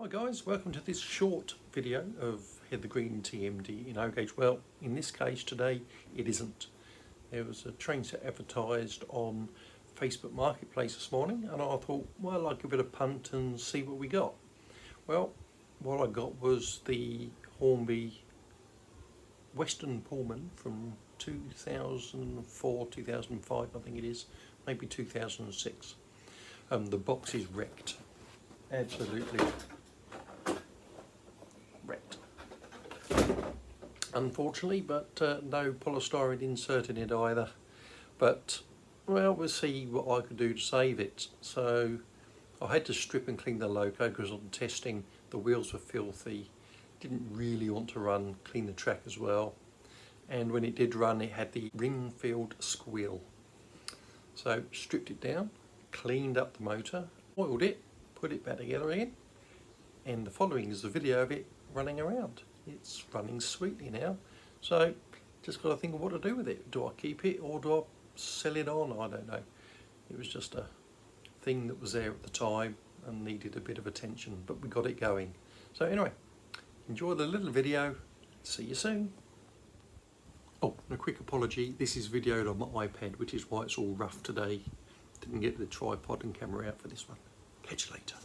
Hi guys, welcome to this short video of Heather Green TMD in O-gauge. Well, in this case today it isn't. There was a train set advertised on Facebook Marketplace this morning and I thought, well, I'll give it a punt and see what we got. Well, what I got was the Hornby Western Pullman from 2004, 2005 I think it is, maybe 2006. The box is wrecked, absolutely wrecked, unfortunately, but no polystyrene insert in it either. But well, we'll see what I could do to save it. So I had to strip and clean the loco because on testing the wheels were filthy, didn't really want to run, clean the track as well, and when it did run it had the ringfield squeal. So stripped it down, cleaned up the motor, oiled it, put it back together again, and the following is the video of it running around. It's running sweetly now, so just got to think of what to do with it. Do I keep it or do I sell it on? I don't know. It was just a thing that was there at the time and needed a bit of attention, but we got it going. So anyway, enjoy the little video. See you soon. Oh, and a quick apology, this is videoed on my iPad, which is why it's all rough today. Didn't get the tripod and camera out for this one. Catch you later.